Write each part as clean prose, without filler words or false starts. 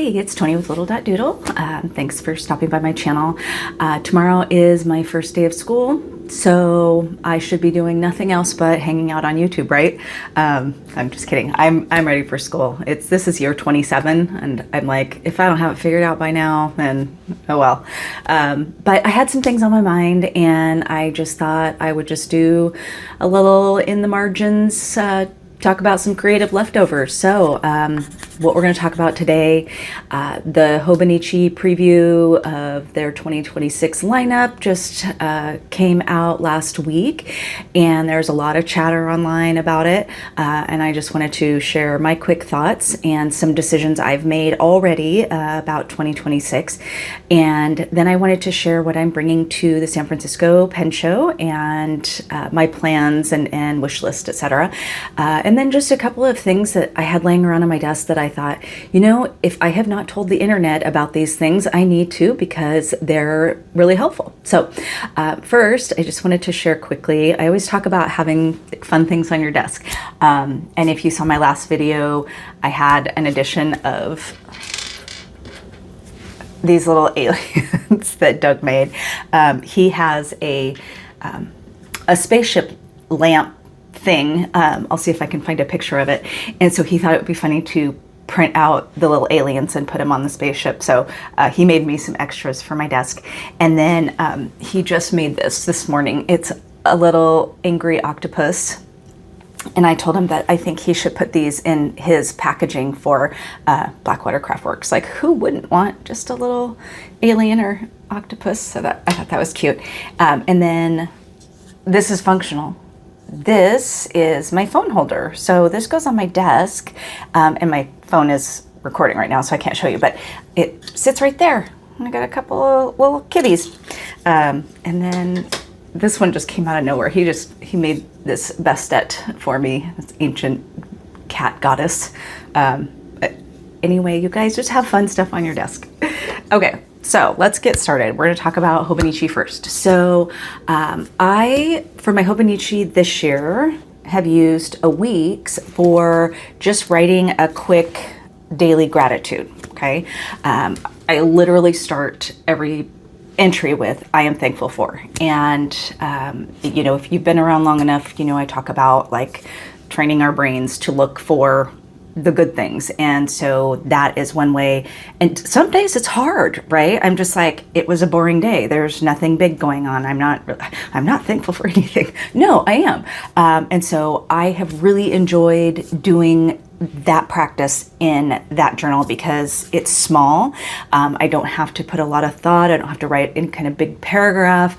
Hey, it's Tony with lidl.doodle. Thanks for stopping by my channel. Tomorrow is my first day of school, so I should be doing nothing else but hanging out on YouTube, right? I'm just kidding. I'm ready for school. This is year 27, and I'm like, if I don't have it figured out by now, then oh well. But I had some things on my mind, and I just thought I would just do a little in the margins, talk about some creative leftovers. So what we're going to talk about today, the Hobonichi preview of their 2026 lineup just came out last week, and there's a lot of chatter online about it, and I just wanted to share my quick thoughts and some decisions I've made already about 2026, and then I wanted to share what I'm bringing to the San Francisco Pen Show and my plans and wish list, etc. And then just a couple of things that I had laying around on my desk that I thought, you know, if I have not told the internet about these things, I need to, because they're really helpful. So first, I just wanted to share quickly, I always talk about having fun things on your desk. And if you saw my last video, I had an edition of these little aliens that Doug made. He has a spaceship lamp thing. I'll see if I can find a picture of it. And so he thought it would be funny to print out the little aliens and put them on the spaceship. So he made me some extras for my desk. And then he just made this morning. It's a little angry octopus. And I told him that I think he should put these in his packaging for Blackwater Craftworks. Like, who wouldn't want just a little alien or octopus? So I thought that was cute. And then this is functional. This is my phone holder. So this goes on my desk, and my phone is recording right now, so I can't show you, but it sits right there. I got a couple of little kitties. And then this one just came out of nowhere. He made this Bastet for me, this ancient cat goddess. Anyway, you guys just have fun stuff on your desk. Okay. So let's get started. We're going to talk about Hobonichi first. So for my Hobonichi this year, have used a week's for just writing a quick daily gratitude, okay? I literally start every entry with, I am thankful for. And, you know, if you've been around long enough, you know, I talk about like training our brains to look for the good things. And so that is one way. And some days it's hard, right? I'm just like, it was a boring day. There's nothing big going on. I'm not thankful for anything. No, I am. And so I have really enjoyed doing that practice in that journal because it's small. I don't have to put a lot of thought. I don't have to write any kind of big paragraph.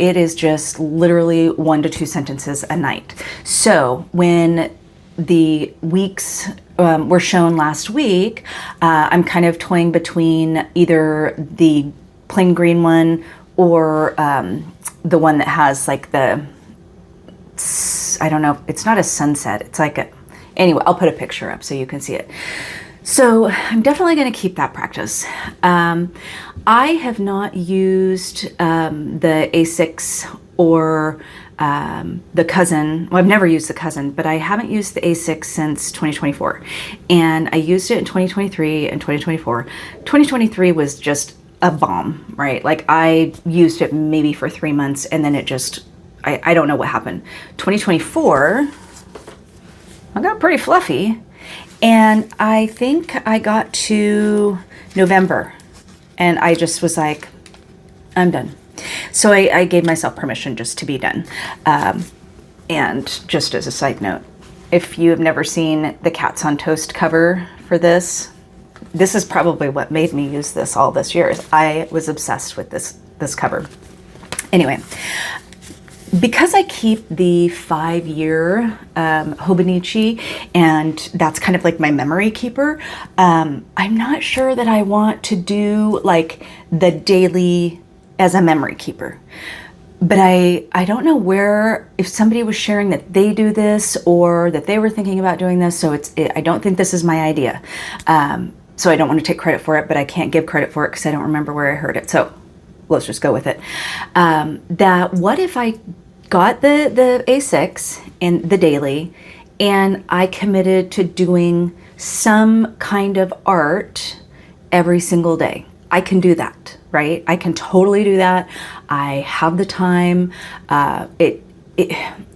It is just literally 1 to 2 sentences a night. So when the weeks were shown last week, I'm kind of toying between either the plain green one or the one that has like I don't know, it's not a sunset, it's like anyway, I'll put a picture up so you can see it. So I'm definitely going to keep that practice. I have not used the A6 or the cousin. Well, I've never used the cousin, but I haven't used the A6 since 2024. And I used it in 2023 and 2024. 2023 was just a bomb, right? Like I used it maybe for 3 months and then it just, I don't know what happened. 2024, I got pretty fluffy. And I think I got to November and I just was like, I'm done. So I gave myself permission just to be done. And just as a side note, if you have never seen the Cats on Toast cover for this is probably what made me use this all this year. I was obsessed with this cover. Anyway, because I keep the 5-year Hobonichi, and that's kind of like my memory keeper, I'm not sure that I want to do like the daily as a memory keeper. But I don't know if somebody was sharing that they do this or that they were thinking about doing this. So I don't think this is my idea. So I don't want to take credit for it, but I can't give credit for it because I don't remember where I heard it. So let's just go with it. What if I got the A6 and the daily, and I committed to doing some kind of art every single day. I can do that, right? I can totally do that. I have the time.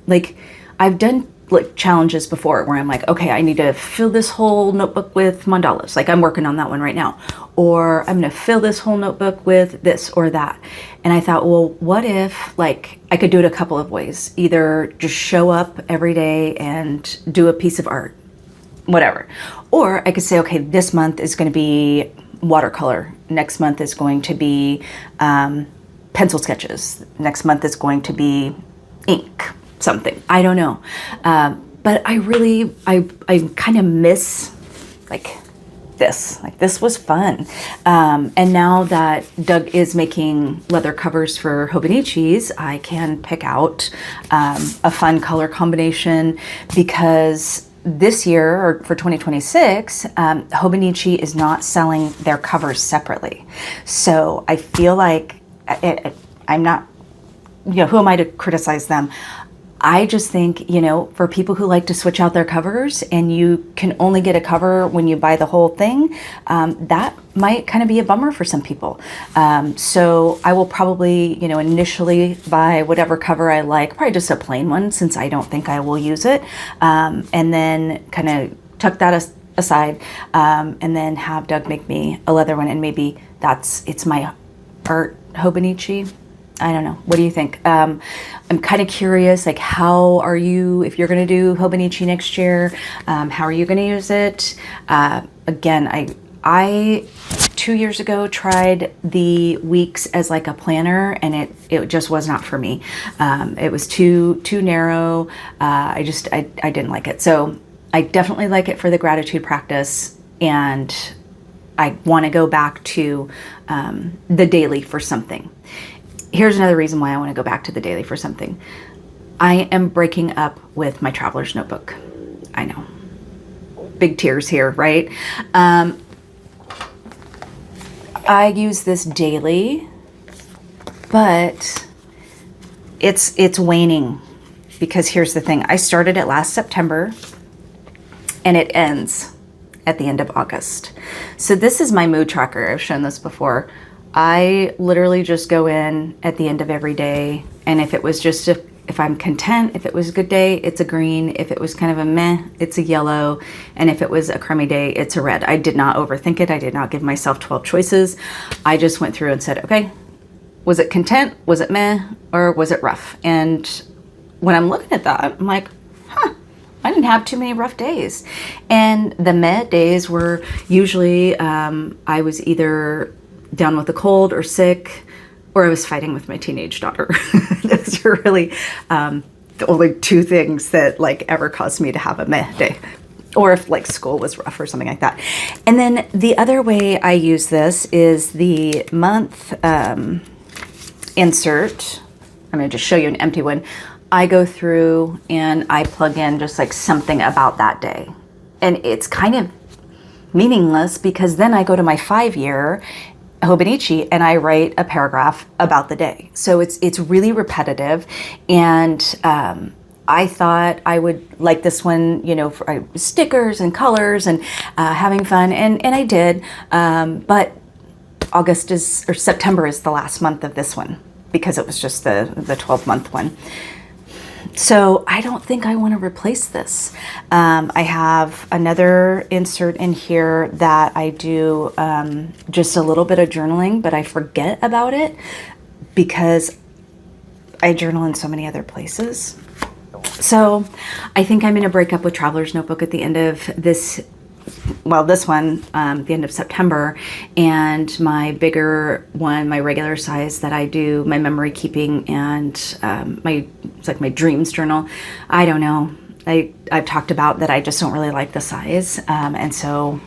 Like I've done like challenges before where I'm like, okay, I need to fill this whole notebook with mandalas. Like I'm working on that one right now. Or I'm going to fill this whole notebook with this or that. And I thought, well, what if like I could do it a couple of ways? Either just show up every day and do a piece of art, whatever. Or I could say, okay, this month is going to be watercolor. Next month is going to be pencil sketches. Next month is going to be ink, something. I don't know. But I kind of miss like this. Like this was fun. And now that Doug is making leather covers for Hobonichis, I can pick out a fun color combination because this year, or for 2026, Hobonichi is not selling their covers separately. So I feel like I'm not, who am I to criticize them? I just think, for people who like to switch out their covers and you can only get a cover when you buy the whole thing, that might kind of be a bummer for some people. So I will probably, initially buy whatever cover I like, probably just a plain one since I don't think I will use it. And then kind of tuck that aside and then have Doug make me a leather one. And maybe it's my art Hobonichi. I don't know. What do you think? I'm kind of curious, like how are you, if you're going to do Hobonichi next year, how are you going to use it? Again, I 2 years ago tried the weeks as like a planner and it just was not for me. It was too narrow. I didn't like it. So I definitely like it for the gratitude practice, and I want to go back to the daily for something. Here's another reason why I want to go back to the daily for something. I am breaking up with my traveler's notebook. I know. Big tears here, right? I use this daily, but it's waning because here's the thing. I started it last September and it ends at the end of August. So this is my mood tracker. I've shown this before. I literally just go in at the end of every day, and if it was just if I'm content, if it was a good day, it's a green. If it was kind of a meh, it's a yellow. And if it was a crummy day, it's a red. I did not overthink it. I did not give myself 12 choices. I just went through and said, okay, was it content? Was it meh? Or was it rough? And when I'm looking at that, I'm like, I didn't have too many rough days. And the meh days were usually I was either down with a cold or sick, or I was fighting with my teenage daughter. Those are really the only two things that like ever caused me to have a meh day, or if like school was rough or something like that. And then the other way I use this is the month insert. I'm going to just show you an empty one. I go through and I plug in just like something about that day. And it's kind of meaningless because then I go to my 5-year Hobonichi and I write a paragraph about the day. So it's really repetitive, and I thought I would like this one, for stickers and colors and having fun, and I did. But September is the last month of this one because it was just the 12-month one. So I don't think I want to replace this. I have another insert in here that I do just a little bit of journaling, but I forget about it because I journal in so many other places. So I think I'm going to break up with Traveler's Notebook at the end of this one, the end of September, and my bigger one, my regular size that I do my memory keeping and it's like my dreams journal. I don't know. I've talked about that I just don't really like the size, and so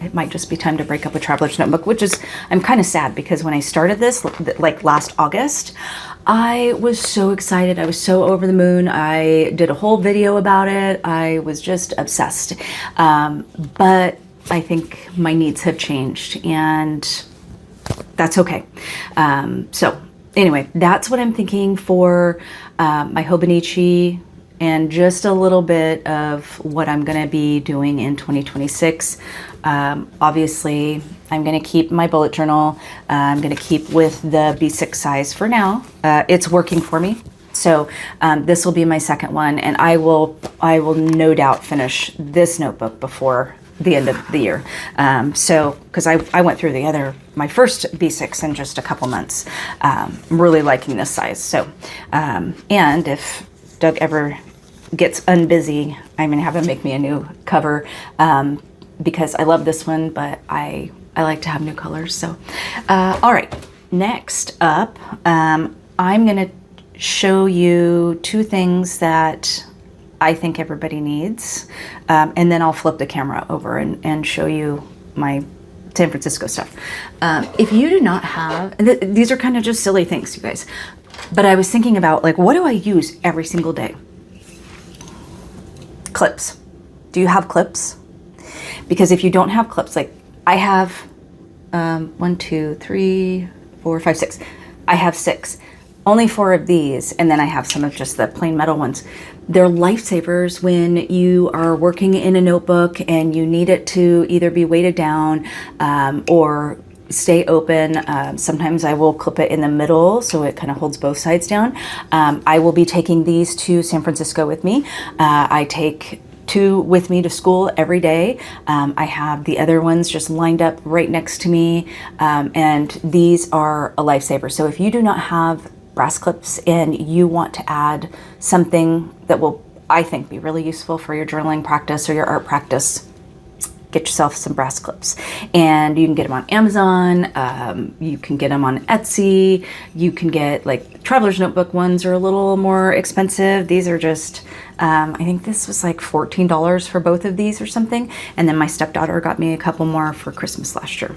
it might just be time to break up with Traveler's Notebook, which is, I'm kind of sad because when I started this, like last August, I was so excited. I was so over the moon. I did a whole video about it. I was just obsessed. But I think my needs have changed, and that's okay. So anyway, that's what I'm thinking for my Hobonichi and just a little bit of what I'm going to be doing in 2026. Obviously, I'm going to keep my bullet journal. I'm going to keep with the B6 size for now. It's working for me. So this will be my second one, and I will no doubt finish this notebook before the end of the year. So because I went through my first B6 in just a couple months. I'm really liking this size. So and if Doug ever gets unbusy, I'm gonna have him make me a new cover because I love this one, but I like to have new colors. So all right, next up, I'm gonna show you two things that I think everybody needs, and then I'll flip the camera over and show you my San Francisco stuff. If you do not have, these are kind of just silly things, you guys, but I was thinking about, like, what do I use every single day? Clips. Do you have clips? Because if you don't have clips, like I have 1, 2, 3, 4, 5, 6. I have 6. Only 4 of these, and then I have some of just the plain metal ones. They're lifesavers when you are working in a notebook and you need it to either be weighted down or stay open. Sometimes I will clip it in the middle so it kind of holds both sides down. I will be taking these to San Francisco with me. I take 2 with me to school every day. I have the other ones just lined up right next to me, and these are a lifesaver. So if you do not have brass clips and you want to add something that will, I think, be really useful for your journaling practice or your art practice, get yourself some brass clips. And you can get them on Amazon, you can get them on Etsy, you can get, like, Traveler's Notebook ones are a little more expensive. These are just, I think this was like $14 for both of these or something. And then my stepdaughter got me a couple more for Christmas last year.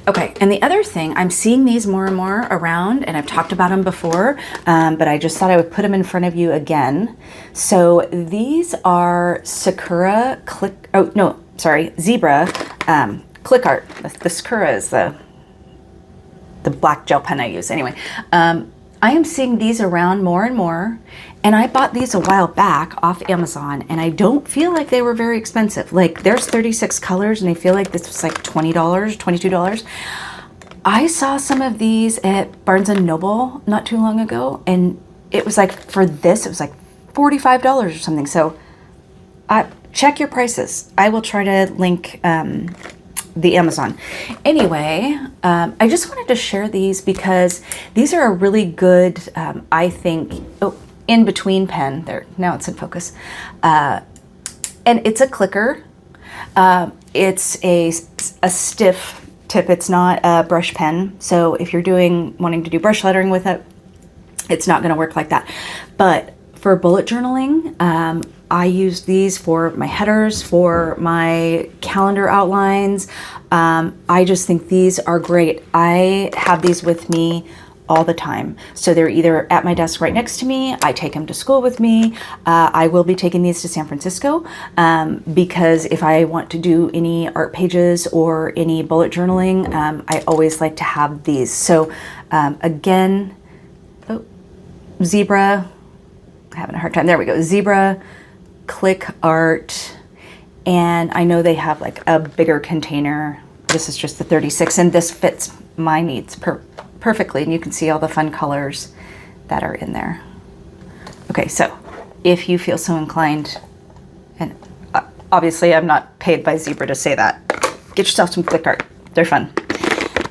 Okay, and the other thing, I'm seeing these more and more around, and I've talked about them before, but I just thought I would put them in front of you again. So these are Sakura Zebra Click Art. The Sakura is the black gel pen I use. Anyway, I am seeing these around more and more, and I bought these a while back off Amazon, and I don't feel like they were very expensive. Like, there's 36 colors, and I feel like this was like $20, $22. I saw some of these at Barnes & Noble not too long ago, and it was like, for this, it was like $45 or something. So check your prices. I will try to link the Amazon. Anyway, I just wanted to share these because these are a really good, I think, in between pen. There, now it's in focus. And it's a clicker. It's a stiff tip. It's not a brush pen. So if you're wanting to do brush lettering with it, it's not going to work like that. But for bullet journaling, I use these for my headers, for my calendar outlines. I just think these are great. I have these with me all the time. So they're either at my desk right next to me, I take them to school with me. I will be taking these to San Francisco because if I want to do any art pages or any bullet journaling, I always like to have these. So again, Zebra, having a hard time. There we go. Zebra Click Art, and I know they have like a bigger container. This is just the 36, and this fits my needs perfectly, and you can see all the fun colors that are in there. Okay, so if you feel so inclined, and obviously I'm not paid by Zebra to say that, get yourself some Click Art. They're fun.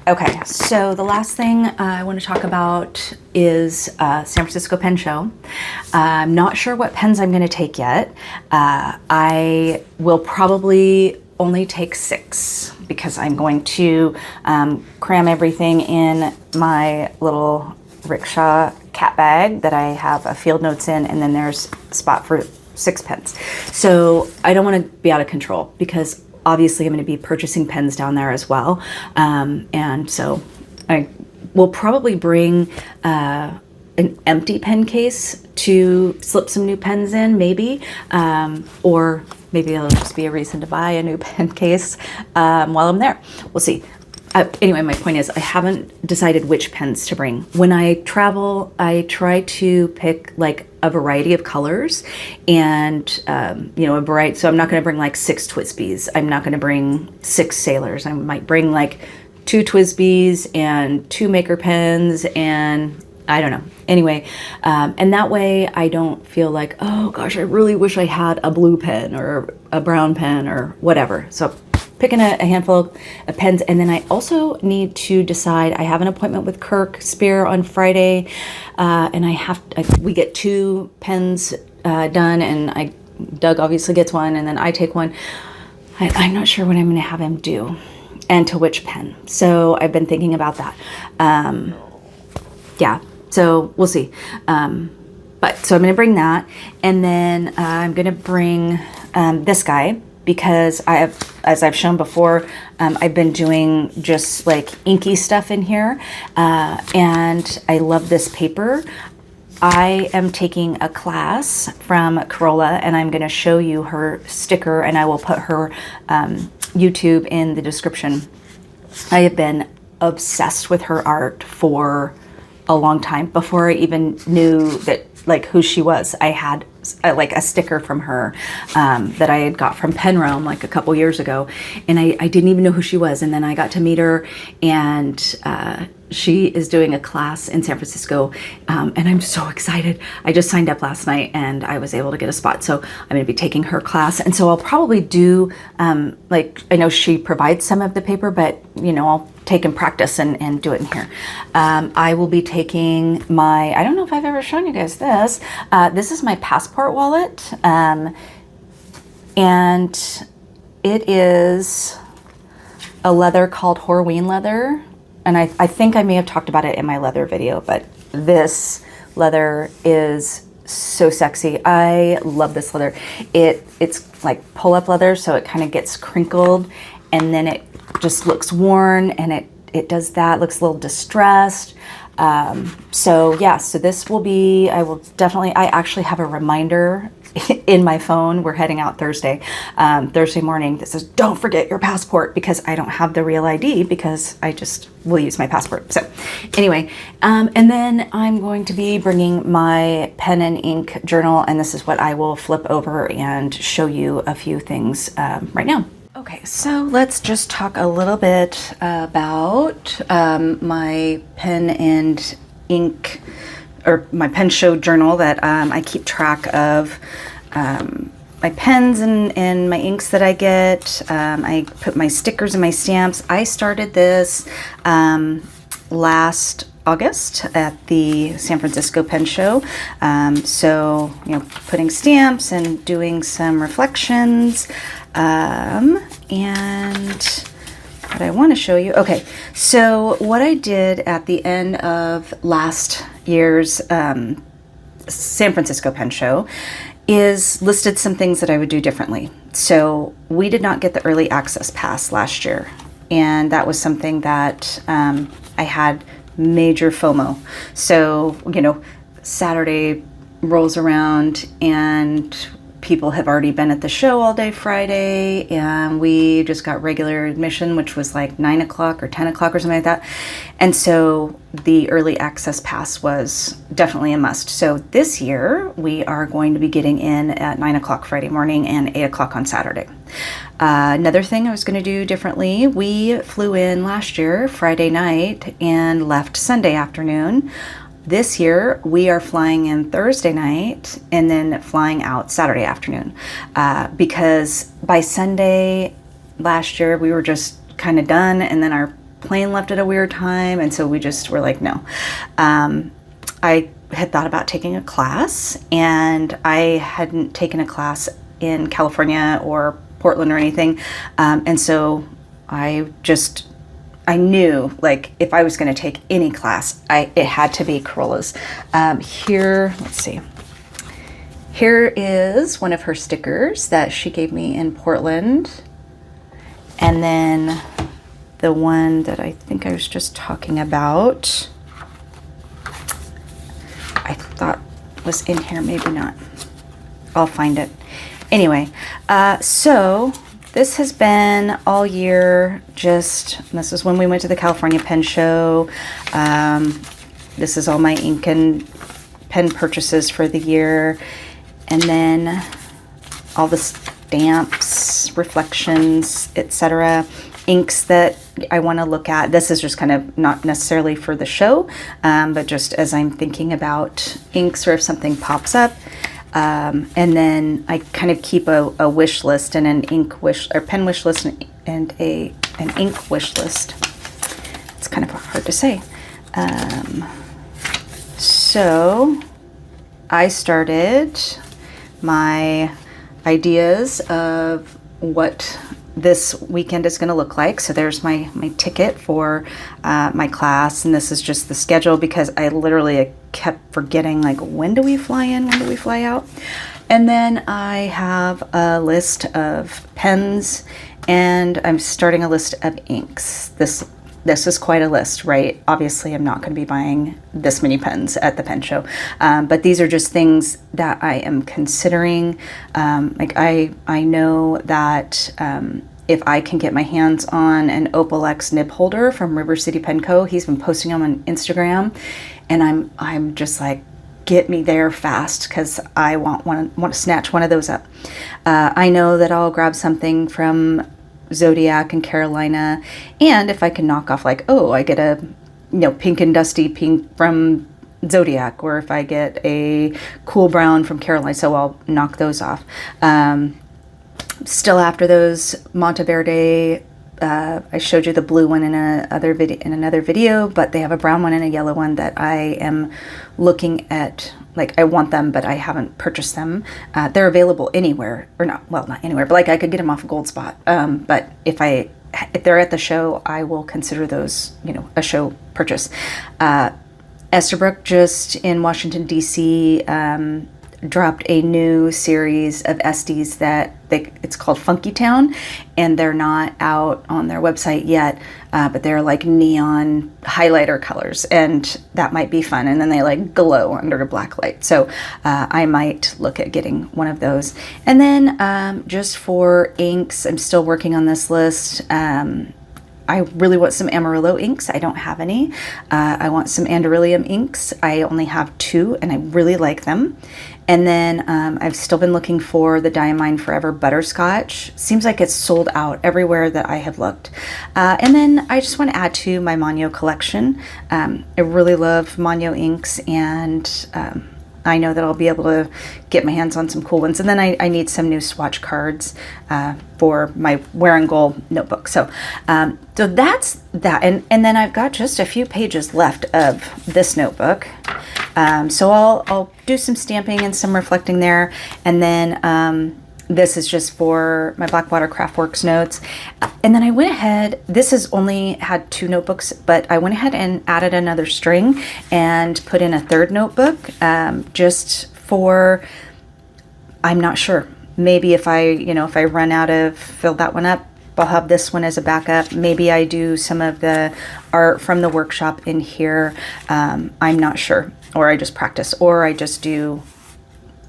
Okay, so the last thing I want to talk about is San Francisco Pen Show. I'm not sure what pens I'm going to take yet. I will probably only take 6 because I'm going to cram everything in my little rickshaw cat bag that I have a field notes in, and then there's a spot for 6 pens. So I don't want to be out of control because obviously I'm going to be purchasing pens down there as well. And so I will probably bring an empty pen case to slip some new pens in, maybe, or maybe it'll just be a reason to buy a new pen case while I'm there. We'll see. Anyway, my point is I haven't decided which pens to bring. When I travel, I try to pick like a variety of colors and, a variety. So I'm not going to bring like 6 Twisbees. I'm not going to bring 6 Sailors. I might bring like 2 Twisbees and 2 Maker pens and I don't know. Anyway, and that way I don't feel like, oh gosh, I really wish I had a blue pen or a brown pen or whatever. So picking a handful of pens. And then I also need to decide, I have an appointment with Kirk Spear on Friday. And we get 2 pens done, and Doug obviously gets one, and then I take one. I'm not sure what I'm going to have him do and to which pen. So I've been thinking about that. Yeah, so we'll see. So I'm going to bring that, and then I'm going to bring this guy, because as I've shown before, I've been doing just like inky stuff in here, and I love this paper. I am taking a class from Corolla, and I'm going to show you her sticker, and I will put her YouTube in the description. I have been obsessed with her art for a long time. Before I even knew that, like, who she was, I had like a sticker from her that I had got from Pen Realm like a couple years ago, and I didn't even know who she was. And then I got to meet her, and she is doing a class in San Francisco, and I'm so excited. I just signed up last night and I was able to get a spot, so I'm going to be taking her class. And so I'll probably do like, I know she provides some of the paper, but I'll take and practice and do it in here. I will be taking I don't know if I've ever shown you guys this. This is my passport wallet, and it is a leather called Horween leather. And I think I may have talked about it in my leather video, but this leather is so sexy. I love this leather. It's like pull-up leather, so it kind of gets crinkled, and then it just looks worn, and it does that, looks a little distressed. So this will be, I actually have a reminder in my phone. We're heading out Thursday morning that says, don't forget your passport, because I don't have the real ID, because I just will use my passport. So anyway, and then I'm going to be bringing my pen and ink journal, and this is what I will flip over and show you a few things right now. Okay, so let's just talk a little bit about my pen and ink, or my pen show journal that I keep track of my pens and my inks that I get. I put my stickers and my stamps. I started this last August at the San Francisco Pen Show. So, putting stamps and doing some reflections. And what I want to show you. Okay, so what I did at the end of last year's San Francisco Pen Show is listed some things that I would do differently. So we did not get the early access pass last year, and that was something that I had major FOMO. So, Saturday rolls around and people have already been at the show all day Friday, and we just got regular admission, which was like 9 o'clock or 10 o'clock or something like that. And so the early access pass was definitely a must. So this year we are going to be getting in at 9 o'clock Friday morning and 8 o'clock on Saturday. Another thing I was going to do differently, we flew in last year Friday night and left Sunday afternoon. This year, we are flying in Thursday night and then flying out Saturday afternoon, because by Sunday last year, we were just kind of done, and then our plane left at a weird time, and so we just were like, no. I had thought about taking a class, and I hadn't taken a class in California or Portland or anything, and so I knew, like, if I was going to take any class, it had to be Corolla's. Here, let's see. Here is one of her stickers that she gave me in Portland. And then the one that I think I was just talking about, I thought was in here, maybe not. I'll find it. Anyway, so this has been all year. This is when we went to the California Pen Show. This is all my ink and pen purchases for the year. And then all the stamps, reflections, etc. Inks that I want to look at. This is just kind of not necessarily for the show, but just as I'm thinking about inks or if something pops up. And then I kind of keep a wish list and an ink wish or pen wish list and an ink wish list. It's kind of hard to say. So I started my ideas of what this weekend is going to look like. So there's my ticket for my class, and this is just the schedule because I literally kept forgetting, like, when do we fly in, when do we fly out? And then I have a list of pens, and I'm starting a list of inks. This is quite a list, right? Obviously, I'm not going to be buying this many pens at the pen show, but these are just things that I am considering. Like I know that if I can get my hands on an Opal X nib holder from River City Pen Co., he's been posting them on Instagram, and I'm just like, get me there fast because I want to snatch one of those up. I know that I'll grab something from Zodiac and Carolina, and if I can knock off, like, oh, I get a pink and dusty pink from Zodiac, or if I get a cool brown from Carolina, so I'll knock those off. Still after those Monteverde, I showed you the blue one in another video, but they have a brown one and a yellow one that I am looking at. Like, I want them, but I haven't purchased them. They're available anywhere, or not anywhere, but like I could get them off of Gold Spot. But if they're at the show, I will consider those, a show purchase. Esterbrook, just in Washington, D.C., dropped a new series of Estes that it's called Funky Town, and they're not out on their website yet, but they're like neon highlighter colors, and that might be fun. And then they like glow under a black light, so I might look at getting one of those. And then just for inks, I'm still working on this list. I really want some Amarillo inks. I don't have any. I want some Andoryllium inks. I only have 2, and I really like them. And then I've still been looking for the Diamine Forever Butterscotch. Seems like it's sold out everywhere that I have looked. And then I just want to add to my Monyo collection. I really love Monyo inks, and I know that I'll be able to get my hands on some cool ones. And then I need some new swatch cards for my Wear and Goal notebook. So that's that. And then I've got just a few pages left of this notebook. So I'll do some stamping and some reflecting there. And then this is just for my Blackwater Craftworks notes. And then I went ahead, this has only had 2 notebooks, but I went ahead and added another string and put in a 3rd notebook, just for, I'm not sure. Maybe if I run out of, fill that one up, I'll have this one as a backup. Maybe I do some of the art from the workshop in here. I'm not sure. Or I just practice, or I just do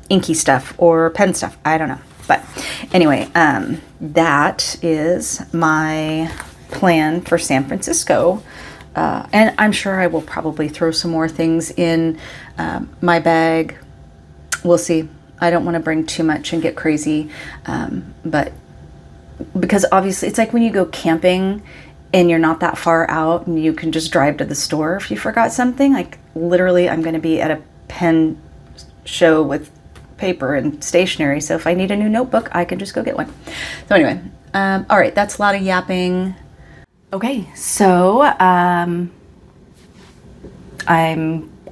inky stuff or pen stuff. I don't know. But anyway, that is my plan for San Francisco. And I'm sure I will probably throw some more things in my bag. We'll see. I don't want to bring too much and get crazy. But because obviously it's like when you go camping and you're not that far out and you can just drive to the store if you forgot something. Like, literally, I'm going to be at a pen show with paper and stationery, so if I need a new notebook, I can just go get one. So anyway, all right, that's a lot of yapping. Okay, so I'm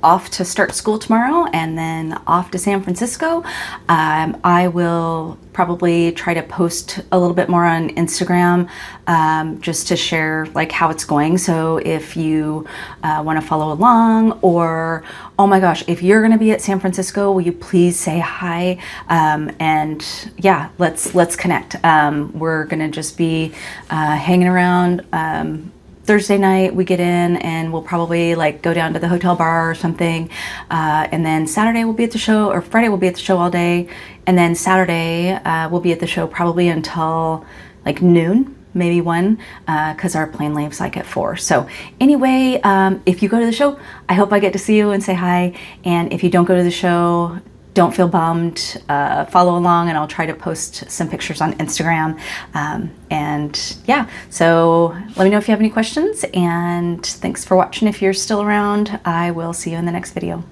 off to start school tomorrow, and then off to San Francisco. I will probably try to post a little bit more on Instagram, just to share like how it's going. So if you want to follow along, or oh my gosh, if you're going to be at San Francisco, will you please say hi? And yeah, let's connect. We're going to just be hanging around. Thursday night we get in and we'll probably like go down to the hotel bar or something. And then Saturday we'll be at the show, or Friday we'll be at the show all day. And then Saturday we'll be at the show probably until like noon, maybe 1, because our plane leaves like at 4. So anyway, if you go to the show, I hope I get to see you and say hi. And if you don't go to the show, don't feel bummed. Follow along and I'll try to post some pictures on Instagram. And yeah, so let me know if you have any questions, and thanks for watching. If you're still around, I will see you in the next video.